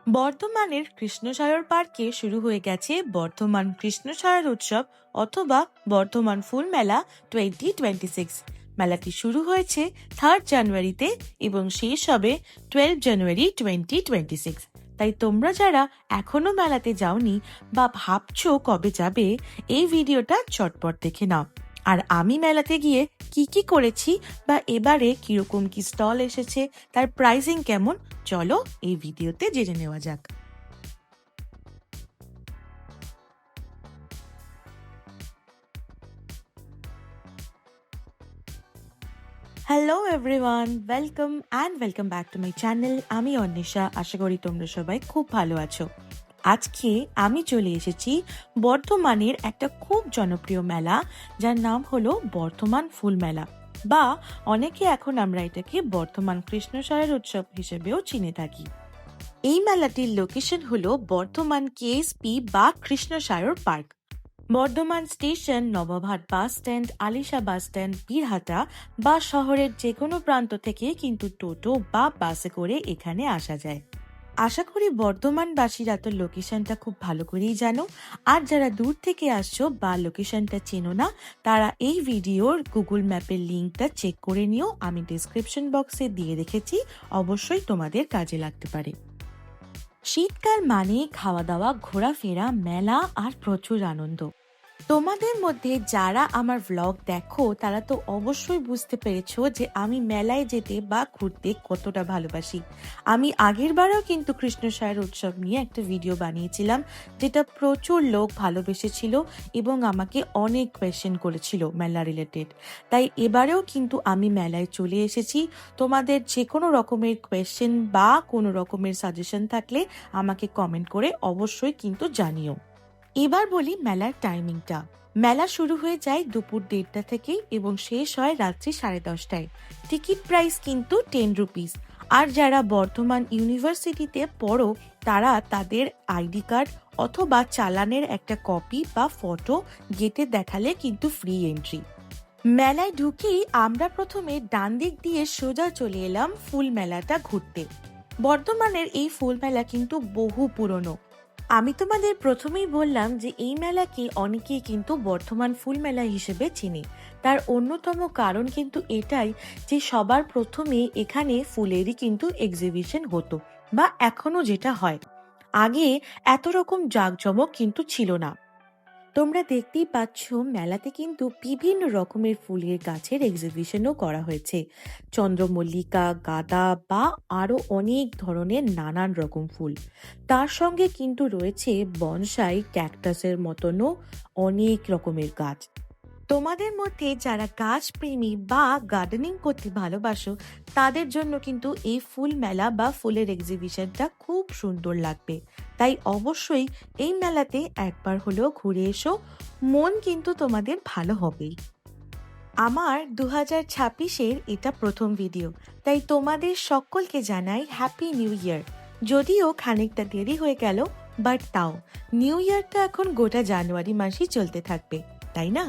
বর্ধমানের কৃষ্ণসায়র পার্কে শুরু হয়ে গেছে বর্ধমান কৃষ্ণসায়র উৎসব অথবা বর্ধমান ফুল মেলা 2026। মেলাটি শুরু হয়েছে 3 জানুয়ারিতে এবং শেষ হবে 12 জানুয়ারি 2026। তাই তোমরা যারা এখনো মেলাতে যাওনি বা ভাবছো কবে যাবে, এই ভিডিওটা চটপট দেখে নাও। আর আমি মেলাতে গিয়ে কি কি করেছি বা এবারে কিরকম কি স্টল এসেছে, তার প্রাইসিং কেমন, চলো এই ভিডিওতে জেনে নেওয়া যাক। Hello everyone, welcome back to my channel. আমি অন্বেষা, আশা করি তোমরা সবাই খুব ভালো আছো। আজকে আমি চলে এসেছি বর্ধমানের একটা খুব জনপ্রিয় মেলা, যার নাম হলো বর্ধমান ফুল মেলা, বা অনেকে এখন আমরা এটাকে বর্ধমান কৃষ্ণসায়র উৎসব হিসেবেও চিনে থাকি। এই মেলাটির লোকেশন হলো বর্ধমান কেএসপি বা Krishnasayar park. Bardhaman station, Nababhat bus stand, Alisha bus stand, Birhata বা শহরের যে কোনো প্রান্ত থেকে কিন্তু টোটো বা বাসে করে এখানে আসা যায়। আশা করি বর্ধমানবাসীরা তো লোকেশনটা খুব ভালো করেই জানো, আর যারা দূর থেকে আসছো বা লোকেশনটা চেনো না, তারা এই ভিডিওর গুগল ম্যাপের লিঙ্কটা চেক করে নিও, আমি ডিসক্রিপশন বক্সে দিয়ে রেখেছি, অবশ্যই তোমাদের কাজে লাগতে পারে। শীতকাল মানে খাওয়া দাওয়া, ঘোরাফেরা, মেলা আর প্রচুর আনন্দ। তোমাদের মধ্যে যারা আমার ভ্লগ দেখো তারা তো অবশ্যই বুঝতে পেরেছো যে আমি মেলায় যেতে বা ঘুরতে কতটা ভালোবাসি। আমি আগের বারেও কিন্তু কৃষ্ণসায়র উৎসব নিয়ে একটা ভিডিও বানিয়েছিলাম, যেটা প্রচুর লোক ভালোবেসেছিল এবং আমাকে অনেক কোয়েশ্চেন করেছিল মেলা রিলেটেড। তাই এবারেও কিন্তু আমি মেলায় চলে এসেছি। তোমাদের যে কোনো রকমের কোয়েশ্চেন বা কোনো রকমের সাজেশন থাকলে আমাকে কমেন্ট করে অবশ্যই কিন্তু জানিও। এবার বলি মেলার টাইমিংটা। মেলা শুরু হয়ে যায় দুপুর 1:30 থেকে এবং শেষ হয় রাত্রি 10:30টায়। টিকিট প্রাইস কিন্তু 10 রুপিস। আর যারা বর্ধমান ইউনিভার্সিটিতে পড়ো, তারা তাদের আইডি কার্ড অথবা চালানের একটা কপি বা ফটো গেটে দেখালে কিন্তু ফ্রি এন্ট্রি। মেলায় ঢুকেই আমরা প্রথমে ডান দিক দিয়ে সোজা চলে এলাম ফুল মেলাটা ঘুরতে। বর্ধমানের এই ফুল মেলা কিন্তু বহু পুরনো। আমি তোমাদের প্রথমেই বললাম যে এই মেলাকে অনেকেই কিন্তু বর্ধমান ফুল মেলা হিসেবে চিনে। তার অন্যতম কারণ কিন্তু এটাই যে সবার প্রথমে এখানে ফুলেরই কিন্তু এক্সিবিশন হতো, বা এখনো যেটা হয়। আগে এত রকম জাঁকজমক কিন্তু ছিল না। তোমরা দেখতেই পাচ্ছ মেলাতে কিন্তু বিভিন্ন রকমের ফুলের গাছের এক্সিবিশনও করা হয়েছে। চন্দ্রমল্লিকা, গাঁদা বা আরো অনেক ধরনের নানান রকম ফুল। তার সঙ্গে কিন্তু রয়েছে বনসাই, ক্যাকটাসের মতনও অনেক রকমের গাছ। তোমাদের মধ্যে যারা গাছ প্রেমী বা গার্ডেনিং করতে ভালোবাসো, তাদের জন্য কিন্তু এই ফুল মেলা বা ফুলের এক্সিবিশনটা খুব সুন্দর লাগবে। তাই অবশ্যই এই মেলাতে একবার হলেও ঘুরে এসো, মন কিন্তু তোমাদের ভালো হবেই। আমার 2026-এর এটা প্রথম ভিডিও, তাই তোমাদের সকলকে জানাই হ্যাপি নিউ ইয়ার। যদিও খানিকটা দেরি হয়ে গেল, বাট তাও নিউ ইয়ারটা এখন গোটা জানুয়ারি মাসই চলতে থাকবে, তাই না?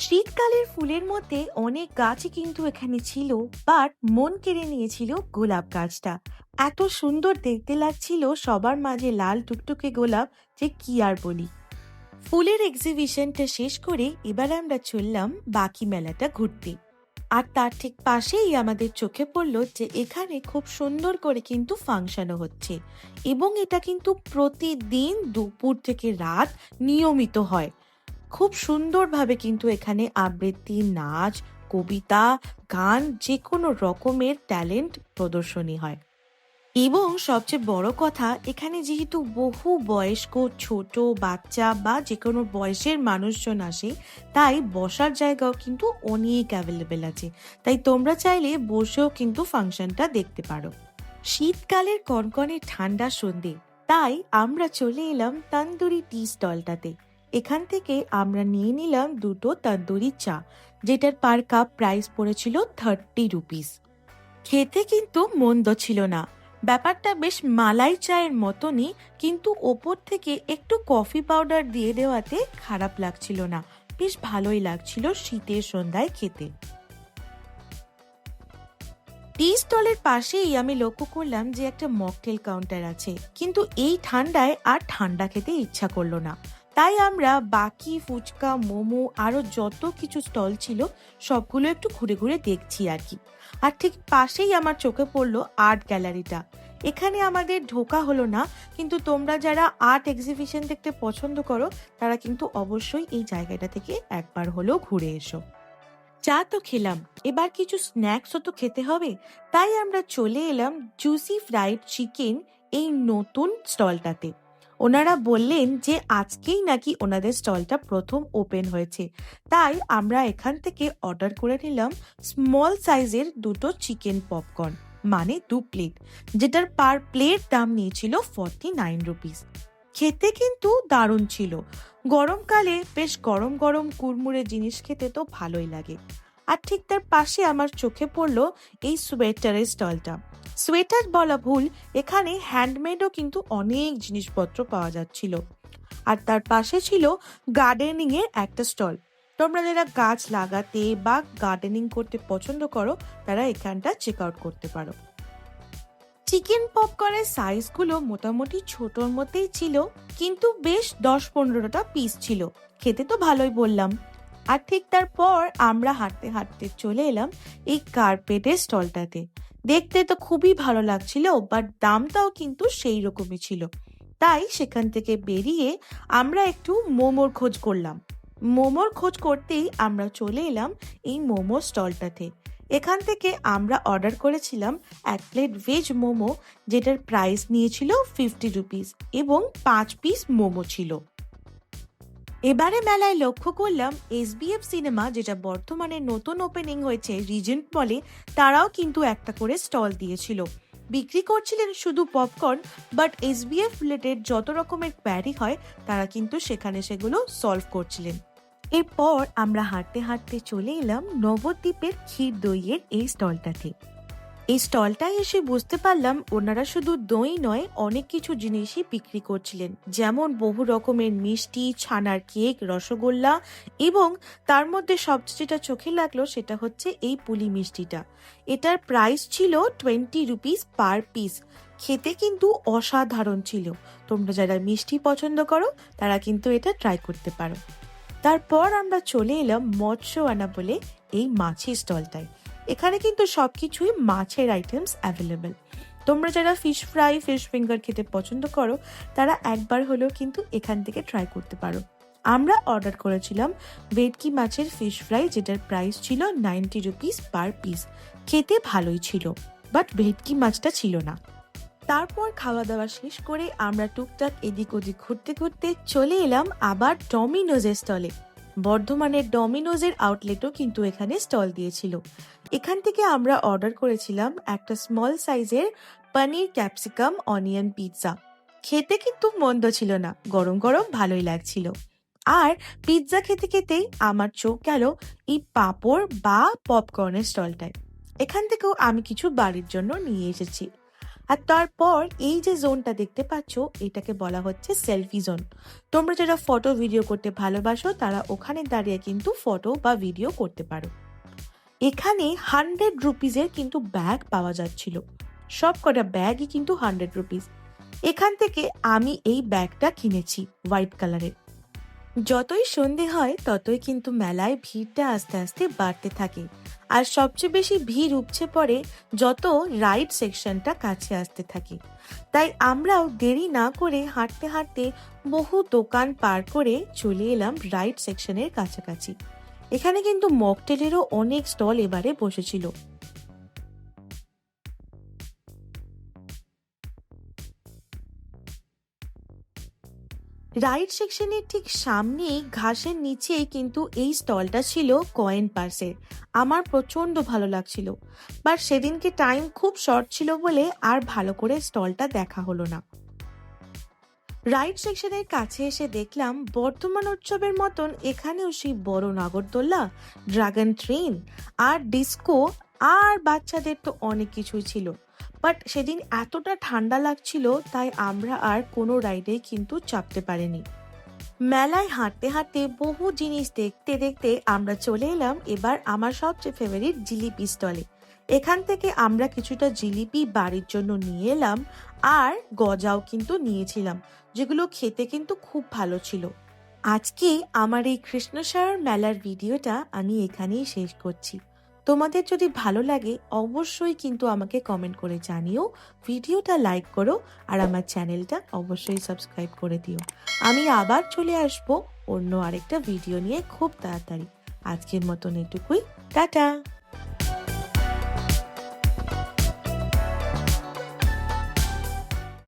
শীতকালের ফুলের মধ্যে অনেক গাছই কিন্তু এখানে ছিল, বাট মন কেড়ে নিয়েছিল গোলাপ গাছটা। এত সুন্দর দেখতে লাগছিল সবার মাঝে লাল টুকটুকে গোলাপ, যে কি আর বলি। ফুলের এক্সিবিশনটা শেষ করে এবার আমরা চললাম বাকি মেলাটা ঘুরতে। আর তার ঠিক পাশেই আমাদের চোখে পড়লো যে এখানে খুব সুন্দর করে কিন্তু ফাংশনও হচ্ছে, এবং এটা কিন্তু প্রতিদিন দুপুর থেকে রাত নিয়মিত হয়। খুব সুন্দরভাবে কিন্তু এখানে আবৃত্তি, নাচ, কবিতা, গান, যে কোনো রকমের ট্যালেন্ট প্রদর্শনী হয়। এবং সবচেয়ে বড় কথা, এখানে যেহেতু বহু বয়স্ক, ছোট বাচ্চা বা যে কোনো বয়সের মানুষজন আসে, তাই বসার জায়গাও কিন্তু অনেক অ্যাভেলেবেল আছে। তাই তোমরা চাইলে বসেও কিন্তু ফাংশনটা দেখতে পারো। শীতকালের কনকনে ঠান্ডা সন্ধে, তাই আমরা চলে এলাম তন্দুরি টি স্টলটাতে। এখান থেকে আমরা নিয়ে নিলাম 2টো তন্দুরি চা, যেটার পার কাপ প্রাইস পড়েছিল 30 রুপিস। খেতে কিন্তু মন্দ ছিল না, ব্যাপারটা বেশ মালাই চায়ের মতনই, কিন্তু ওপর থেকে একটু কফি পাউডার দিয়ে দেওয়াতে খারাপ লাগছিল না, বেশ ভালোই লাগছিল শীতের সন্ধ্যায় খেতে। টি স্টলের পাশেই আমি লক্ষ্য করলাম যে একটা মকটেল কাউন্টার আছে, কিন্তু এই ঠান্ডায় আর ঠান্ডা খেতে ইচ্ছা করলো না। তাই আমরা বাকি ফুচকা, মোমো আরো যত কিছু স্টল ছিল সবগুলো একটু ঘুরে ঘুরে দেখছি আর কি। আর ঠিক পাশেই আমার চোখে পড়লো আর্ট গ্যালারিটা। এখানে আমাদের ঢোকা হলো না, কিন্তু তোমরা যারা আর্ট এক্সিবিশন দেখতে পছন্দ করো তারা কিন্তু অবশ্যই এই জায়গাটা থেকে একবার হলেও ঘুরে এসো। চা তো খেলাম, এবার কিছু স্ন্যাক্সও তো খেতে হবে। তাই আমরা চলে এলাম জুসি ফ্রাইড চিকেন এই নতুন স্টলটাতে। ওনারা বললেন যে আজকেই নাকি ওনাদের স্টলটা প্রথম ওপেন হয়েছে, তাই আমরা এখান থেকে অর্ডার করে নিলাম স্মল সাইজের দুটো চিকেন পপকর্ন, মানে 2 প্লেট, যেটার পার প্লেট দাম নিয়েছিল 49 রুপিস। খেতে কিন্তু দারুণ ছিল। গরমকালে বেশ গরম গরম কুড়মুড়ে জিনিস খেতে তো ভালোই লাগে। আর ঠিক তার পাশে আমার চোখে পড়লো এই সোয়েটারের স্টলটা। সোয়েটার বলা ভুল, এখানে হ্যান্ডমেডও কিন্তু অনেক জিনিসপত্র পাওয়া যাচ্ছিল। আর তার পাশে ছিল গার্ডেনিং এর একটা স্টল। তোমরা যারা গাছ লাগাতে বা গার্ডেনিং করতে পছন্দ করো তারা এখানটা চেক আউট করতে পারো। চিকেন পপকর্নের সাইজগুলো মোটামুটি ছোটর মধ্যেই ছিল, কিন্তু বেশ 10-15টা পিস ছিল। খেতে তো ভালোই বললাম। আর ঠিক তারপর আমরা হাঁটতে হাঁটতে চলে এলাম এই কার্পেটের স্টলটাতে। দেখতে তো খুবই ভালো লাগছিল, বাট দামটাও কিন্তু সেই রকমই ছিল। তাই সেখান থেকে বেরিয়ে আমরা একটু মোমোর খোঁজ করলাম। মোমোর খোঁজ করতেই আমরা চলে এলাম এই মোমো স্টলটাতে। এখান থেকে আমরা অর্ডার করেছিলাম 1 প্লেট ভেজ মোমো, যেটার প্রাইস নিয়েছিল 50 রুপিস এবং 5 পিস মোমো ছিল। এবারে মেলায় লক্ষ্য করলাম SBF সিনেমা, যেটা বর্তমানে নতুন ওপেনিং হয়েছে রিজেন্ট মলে, তারাও কিন্তু একটা করে স্টল দিয়েছিল। বিক্রি করছিলেন শুধু পপকর্ন, বাট SBF রিলেটেড যত রকমের কোয়ারি হয় তারা কিন্তু সেখানে সেগুলো সলভ করছিলেন। এরপর আমরা হাঁটতে হাঁটতে চলে এলাম নবদ্বীপের ক্ষীর দইয়ের এই স্টলটাতে। এই স্টলটায় এসে বুঝতে পারলাম ওনারা শুধু দই নয়, অনেক কিছু জিনিসই বিক্রি করছিলেন, যেমন বহু রকমের মিষ্টি, ছানার কেক, রসগোল্লা, এবং তার মধ্যে সবচেয়ে যেটা চোখে লাগলো সেটা হচ্ছে এই পুলি মিষ্টিটা। এটার প্রাইস ছিল 20 রুপিস পার পিস। খেতে কিন্তু অসাধারণ ছিল। তোমরা যারা মিষ্টি পছন্দ করো তারা কিন্তু এটা ট্রাই করতে পারো। তারপর আমরা চলে এলাম মৎস্যওয়ানা বলে এই মাছের স্টলটায়। এখানে কিন্তু সবকিছুই মাছের আইটেমস অ্যাভেলেবেল। তোমরা যারা ফিশ ফ্রাই, ফিশ ফিঙ্গার খেতে পছন্দ করো তারা একবার হলেও কিন্তু এখান থেকে ট্রাই করতে পারো। আমরা অর্ডার করেছিলাম ভেটকি মাছের ফিশ ফ্রাই, যেটার প্রাইস ছিল 90 রুপিস পার পিস। খেতে ভালোই ছিল, বাট ভেটকি মাছটা ছিল না। তারপর খাওয়া দাওয়া শেষ করে আমরা টুকটাক এদিক ওদিক ঘুরতে ঘুরতে চলে এলাম আবার ডমিনোজের স্টলে। বর্ধমানের ডমিনোজের আউটলেটও কিন্তু এখানে স্টল দিয়েছিল। এখান থেকে আমরা অর্ডার করেছিলাম একটা স্মল সাইজের পনির ক্যাপসিকাম অনিয়ন পিৎজা। খেতে কিন্তু মন্দ ছিল না, গরম গরম ভালোই লাগছিল। আর পিৎজা খেতে খেতেই আমার চোখ গেল এই পাঁপড় বা পপকর্নের স্টলটায়। এখান থেকেও আমি কিছু বাড়ির জন্য নিয়ে এসেছি। আর তারপর এই যে জোনটা দেখতে পাচ্ছ, এটাকে বলা হচ্ছে সেলফি জোন। তোমরা যারা ফটো ভিডিও করতে ভালোবাসো তারা ওখানে দাঁড়িয়ে কিন্তু ফটো বা ভিডিও করতে পারো। এখানে 100 রুপিসের কিন্তু ব্যাগ পাওয়া যাচ্ছিল। সব কটা ব্যাগই কিন্তু 100 রুপিস। এখান থেকে আমি এই ব্যাগটা কিনেছি হোয়াইট কালারের। যতই সন্ধে হয় ততই কিন্তু মেলায় ভিড়টা আস্তে আস্তে বাড়তে থাকে। আর সবচেয়ে বেশি ভিড় উপচে পড়ে যত রাইড সেকশনটা কাছে আসতে থাকে। তাই আমরাও দেরি না করে হাঁটতে হাঁটতে বহু দোকান পার করে চলে এলাম রাইড সেকশনের কাছাকাছি। এখানে কিন্তু মকটেলেরও অনেক স্টল এবারে বসেছিল। রাইড সেকশনের ঠিক সামনেই ঘাসের নিচেই কিন্তু এই স্টলটা ছিল কয়েন পার্সের। আমার প্রচন্ড ভালো লাগছিল, বাট সেদিনকে টাইম খুব শর্ট ছিল বলে আর ভালো করে স্টলটা দেখা হলো না। রাইড সেকশনের কাছে এসে দেখলাম বর্ধমান উৎসবের মতন এখানেও সেই বড় নাগরদোল্লা, ড্রাগন ট্রেন আর ডিস্কো, আর বাচ্চাদের তো অনেক কিছুই ছিল। বাট সেদিন এতটা ঠান্ডা লাগছিল তাই আমরা আর কোনো রাইডে কিন্তু চাপতে পারিনি। মেলায় হাঁটতে হাঁটতে বহু জিনিস দেখতে দেখতে আমরা চলে এলাম এবার আমার সবচেয়ে ফেভারিট জিলিপি স্টলে। এখান থেকে আমরা কিছুটা জিলিপি বাড়ির জন্য নিয়ে এলাম আর গজাও কিন্তু নিয়েছিলাম, যেগুলো খেতে কিন্তু খুব ভালো ছিল। আজকে আমার এই কৃষ্ণসায়র মেলার ভিডিওটা আমি এখানেই শেষ করছি। তোমাদের যদি ভালো লাগে অবশ্যই কিন্তু আমাকে কমেন্ট করে জানিও, ভিডিওটা লাইক করো আর আমার চ্যানেলটা অবশ্যই সাবস্ক্রাইব করে দিও। আমি আবার চলে আসবো অন্য আরেকটা ভিডিও নিয়ে খুব তাড়াতাড়ি। আজকের মতন এটুকুই, টাটা।